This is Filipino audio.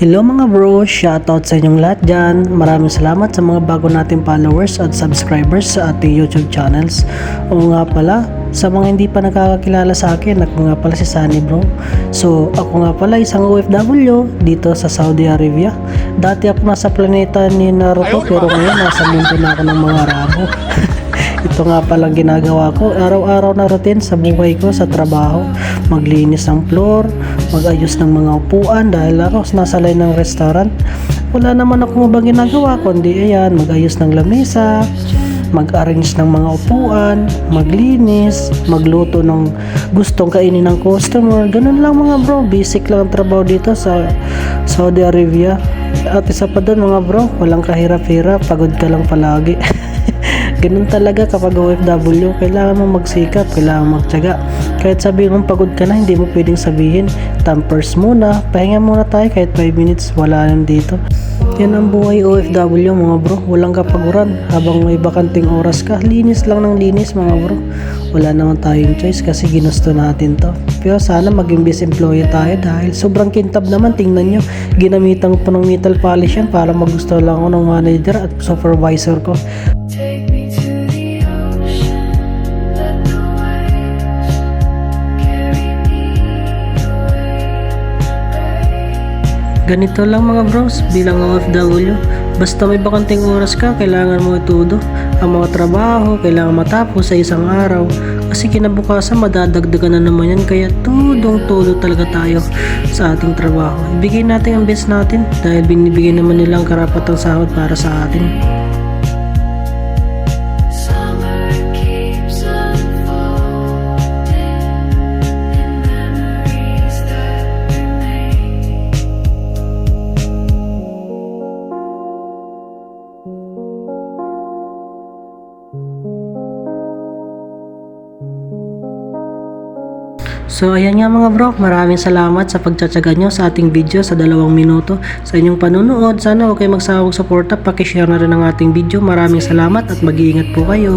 Hello mga bro, shoutout sa inyong lahat dyan. Maraming salamat sa mga bago nating followers at subscribers sa ating YouTube channels. O nga pala, sa mga hindi pa nakakakilala sa akin, ako nga pala si Sunny bro. So, ako nga pala isang OFW dito sa Saudi Arabia. Dati ako nasa planeta ni Naruto pero ngayon nasa mundo na ako ng mga Arabo. Ito nga palang ginagawa ko, araw-araw na routine sa buhay ko sa trabaho. Maglinis ng floor, mag-ayos ng mga upuan dahil ako nasa line ng restaurant. Wala naman ako mabang ginagawa kundi ayan, mag-ayos ng lamesa, mag-arrange ng mga upuan, maglinis, magluto ng gustong kainin ng customer. Ganun lang mga bro, basic lang ang trabaho dito sa Saudi Arabia. At isa pa doon mga bro, walang kahirap-hirap, pagod ka lang palagi. Ganun talaga kapag OFW, kailangan mong magsikap, kailangan mong magtiyaga. Kahit sabihin mong pagod ka na, hindi mo pwedeng sabihin, tampers muna, pahinga muna tayo kahit 5 minutes, wala lang dito. Yan ang buhay OFW mga bro, walang kapaguran. Habang may bakanting oras ka, linis lang ng linis mga bro. Wala naman tayong choice kasi ginusto natin to. Pero sana maging best employee tayo dahil sobrang kintab naman, tingnan nyo. Ginamitan ko ng metal polish yan para magusto lang ako ng manager at supervisor ko. Ganito lang mga bros, bilang OFW, basta may bakanting oras ka, kailangan mo itudo. Ang mga trabaho, kailangan matapos sa isang araw. Kasi kinabukasan, madadagdagan na naman yan, kaya tudong-tudo talaga tayo sa ating trabaho. Ibigay natin ang best natin dahil binibigay naman nilang karapatang sahod para sa atin. So ayan nga mga bro, maraming salamat sa pagtsatsaga nyo sa ating video sa 2 minuto. Sa inyong panunood, sana huwag kayo magsawang suporta, pakishare na rin ang ating video. Maraming salamat at mag-iingat po kayo.